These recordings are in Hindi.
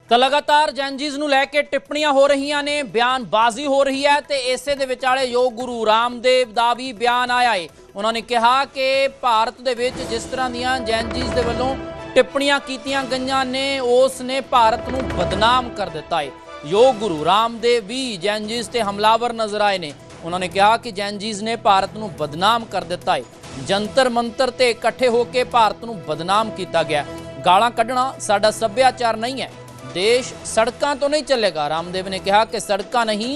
ਤਾਂ ਲਗਾਤਾਰ ਜੈਨਜੀਜ਼ ਨੂੰ ਲੈ ਕੇ ਟਿੱਪਣੀਆਂ ਹੋ ਰਹੀਆਂ ਨੇ, ਬਿਆਨਬਾਜ਼ੀ ਹੋ ਰਹੀ ਹੈ ਤੇ ਇਸੇ ਦੇ ਵਿਚਾਲੇ ਯੋਗ ਗੁਰੂ ਰਾਮਦੇਵ ਦਾ ਵੀ ਬਿਆਨ ਆਇਆ ਹੈ। ਉਹਨਾਂ ਨੇ ਕਿਹਾ ਕਿ ਭਾਰਤ ਦੇ ਵਿੱਚ ਜਿਸ ਤਰ੍ਹਾਂ ਦੀਆਂ ਜੈਨਜੀਜ਼ ਦੇ ਵੱਲੋਂ ਟਿੱਪਣੀਆਂ ਕੀਤੀਆਂ ਗਈਆਂ ਨੇ ਉਸ ਨੇ ਭਾਰਤ ਨੂੰ ਬਦਨਾਮ ਕਰ ਦਿੱਤਾ ਹੈ। ਯੋਗ ਗੁਰੂ ਰਾਮਦੇਵ ਵੀ ਜੈਨਜੀਜ਼ ਤੇ ਹਮਲਾਵਰ ਨਜ਼ਰ ਆਏ ਨੇ। ਉਹਨਾਂ ਨੇ ਕਿਹਾ ਕਿ ਜੈਨਜੀਜ਼ ਨੇ ਭਾਰਤ ਨੂੰ ਬਦਨਾਮ ਕਰ ਦਿੱਤਾ ਹੈ। ਜੰਤਰ ਮੰਤਰ ਤੇ ਇਕੱਠੇ ਹੋ ਕੇ ਭਾਰਤ ਨੂੰ ਬਦਨਾਮ ਕੀਤਾ ਗਿਆ। ਗਾਲਾਂ ਕੱਢਣਾ ਸਾਡਾ ਸੱਭਿਆਚਾਰ ਨਹੀਂ ਹੈ। देश सड़कों तो नहीं चलेगा। रामदेव ने कहा कि सड़कों नहीं,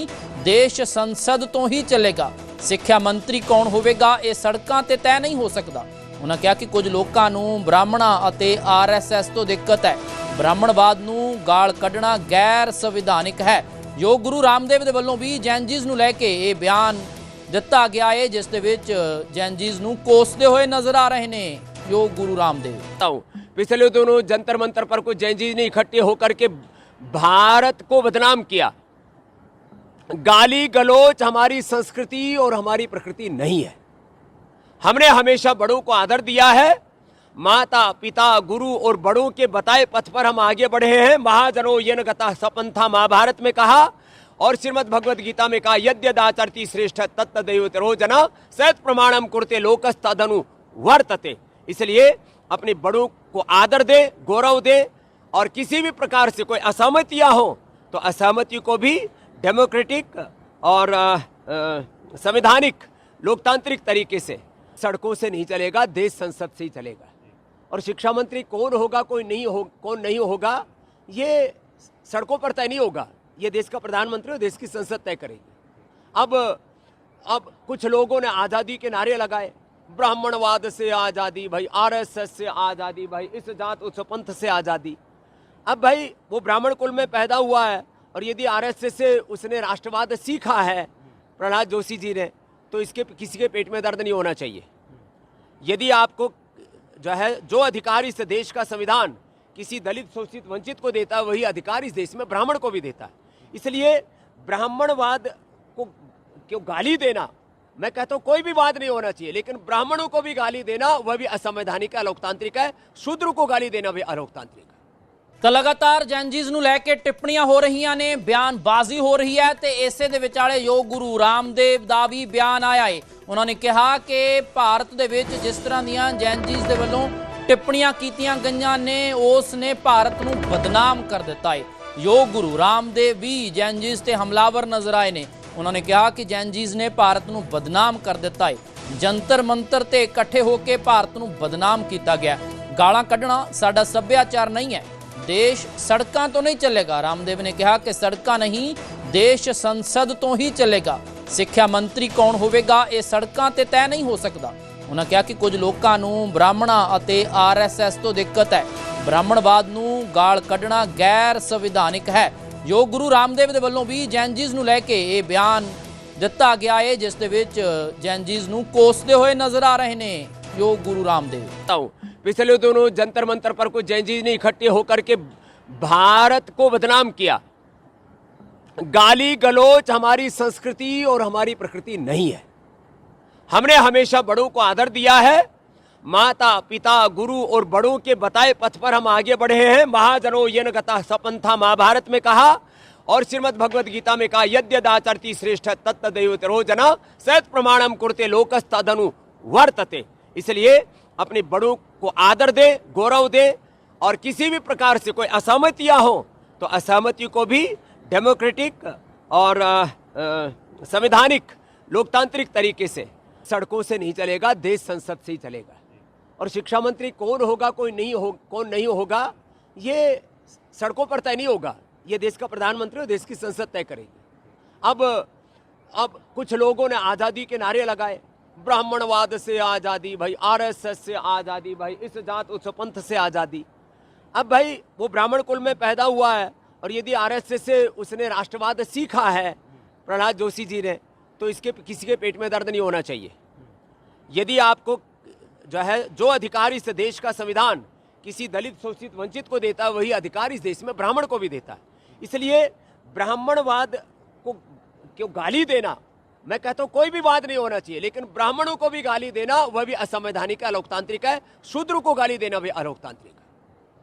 देश संसद तो ही चलेगा। सिक्ख्या मंत्री कौन होगा ये सड़कों ते तय नहीं हो सकता। उन्होंने कहा कि कुछ लोगों को ब्राह्मणों और RSS तो दिक्कत है। ब्राह्मणवाद नूं गाल कढ़ना गैर संविधानिक है। योग गुरु रामदेव दे वल्लों भी जैनजीज़ नूं लैके ये बयान दिता गया है जिस दे विच जैनजीज़ नूं कोसदे हुए नज़र आ रहे हैं योग गुरु रामदेव। पिछले दोनों जंतर मंतर पर कुछ जैनजीज ने इकट्ठे होकर के भारत को बदनाम किया। गाली गलौच हमारी संस्कृति और हमारी प्रकृति नहीं है। हमने हमेशा बड़ों को आदर दिया है। माता पिता गुरु और बड़ों के बताए पथ पर हम आगे बढ़े हैं। महाजनो येन गतः सपंथा महाभारत में कहा और श्रीमद् भगवद गीता में कहा यद्यदाचरति श्रेष्ठ तत्तदैवतरो जना सत प्रमाणम कुरुते लोकस्तदनु वर्तते। इसलिए अपने बड़ों को आदर दे, गौरव दे और किसी भी प्रकार से कोई असहमतियां हो तो असहमति को भी डेमोक्रेटिक और संवैधानिक लोकतांत्रिक तरीके से सड़कों से नहीं चलेगा, देश संसद से ही चलेगा। और शिक्षा मंत्री कौन होगा कौन नहीं होगा ये सड़कों पर तय नहीं होगा। ये देश का प्रधानमंत्री और देश की संसद तय करेगी। अब कुछ लोगों ने आज़ादी के नारे लगाए, ब्राह्मणवाद से आज़ादी भाई, RSS से आज़ादी भाई, इस जात उस पंथ से आज़ादी। अब भाई वो ब्राह्मण कुल में पैदा हुआ है और यदि RSS से उसने राष्ट्रवाद सीखा है प्रहलाद जोशी जी ने तो इसके किसी के पेट में दर्द नहीं होना चाहिए। यदि आपको जो अधिकार इस देश का संविधान किसी दलित शोषित वंचित को देता है वही अधिकार इस देश में ब्राह्मण को भी देता है। इसलिए ब्राह्मणवाद को क्यों गाली देना, मैं कहता हूं कोई भी बात नहीं होना चाहिए, लेकिन ब्राह्मणों को भी गाली देना वह भी असंवैधानिक है, अलोकतांत्रिक है। शूद्र को गाली देना भी अलोकतांत्रिक है। ਤਾਂ ਲਗਾਤਾਰ ਜੈਨਜੀਜ਼ ਨੂੰ ਲੈ ਕੇ ਟਿੱਪਣੀਆਂ ਹੋ ਰਹੀਆਂ ਨੇ, ਬਿਆਨਬਾਜ਼ੀ ਹੋ ਰਹੀ ਹੈ ਤੇ ਇਸੇ ਦੇ ਵਿਚਾਲੇ ਯੋਗ ਗੁਰੂ ਰਾਮਦੇਵ ਦਾ ਵੀ ਬਿਆਨ ਆਇਆ ਹੈ। ਉਹਨਾਂ ਨੇ ਕਿਹਾ ਕਿ ਭਾਰਤ ਦੇ ਵਿੱਚ ਜਿਸ ਤਰ੍ਹਾਂ ਦੀਆਂ ਜੈਨਜੀਜ਼ ਦੇ ਵੱਲੋਂ ਟਿੱਪਣੀਆਂ ਕੀਤੀਆਂ ਗਈਆਂ ਨੇ ਉਸ ਨੇ ਭਾਰਤ ਨੂੰ ਬਦਨਾਮ ਕਰ ਦਿੱਤਾ ਹੈ। ਯੋਗ ਗੁਰੂ ਰਾਮਦੇਵ ਵੀ ਜੈਨਜੀਜ਼ ਤੇ ਹਮਲਾਵਰ ਨਜ਼ਰ ਆਏ ਨੇ। उन्होंने कहा कि जैनजीज़ ने भारत को बदनाम कर दिता है। जंतर मंतर ते इकट्ठे होकर भारत को बदनाम किया गया। गालां कढ़ना साडा सभ्याचार नहीं है। देश सड़कों तो नहीं चलेगा। रामदेव ने कहा कि सड़कों नहीं, देश संसद तो ही चलेगा। सिक्ख्या मंत्री कौन होगा ये सड़कों ते तय नहीं हो सकता। उन्होंने कहा कि कुछ लोगों को ब्राह्मणों और RSS तो दिक्कत है। ब्राह्मणवाद नूं गाल कढ़ना गैर संविधानिक है। योग गुरु रामदेव दे वल्लों भी जैनजीज़ नूं लैके ये बयान दिता गया है जिस दे विच जैनजीज़ नूं कोसदे हुए नज़र आ रहे हैं योग गुरु रामदेव। पिछले दोनों जंतर मंतर पर कुछ जैनजीज़ ने इकट्ठे होकर के भारत को बदनाम किया। गाली गलौच हमारी संस्कृति और हमारी प्रकृति नहीं है। हमने हमेशा बड़ों को आदर दिया है। माता पिता गुरु और बड़ों के बताए पथ पर हम आगे बढ़े हैं। महाजनो येन गतः सपंथा महाभारत में कहा और श्रीमद् भगवद गीता में कहा यद्यदाचरति श्रेष्ठ तत्तदैवतरो जना सत प्रमाणम कुरुते लोकस्तदनु वर्तते। इसलिए अपने बड़ों को आदर दे, गौरव दे और किसी भी प्रकार से कोई असहमतियां हो तो असहमति को भी डेमोक्रेटिक और संवैधानिक लोकतांत्रिक तरीके से सड़कों से नहीं चलेगा, देश संसद से ही चलेगा। और शिक्षा मंत्री कौन होगा कौन नहीं होगा ये सड़कों पर तय नहीं होगा। ये देश का प्रधानमंत्री और देश की संसद तय करेगी। अब कुछ लोगों ने आज़ादी के नारे लगाए, ब्राह्मणवाद से आज़ादी भाई, RSS से आज़ादी भाई, इस जात उस पंथ से आज़ादी। अब भाई वो ब्राह्मण कुल में पैदा हुआ है और यदि RSS से उसने राष्ट्रवाद सीखा है प्रहलाद जोशी जी ने तो इसके किसी के पेट में दर्द नहीं होना चाहिए। यदि आपको जो अधिकार इस देश का संविधान किसी दलित शोषित वंचित को देता है वही अधिकार इस देश में ब्राह्मण को भी देता है। इसलिए ब्राह्मणवाद को क्यों गाली देना, मैं कहता हूं कोई भी बात नहीं होना चाहिए, लेकिन ब्राह्मणों को भी गाली देना वह भी असंवैधानिक है, अलोकतांत्रिक है। शूद्र को गाली देना भी अलोकतांत्रिक है।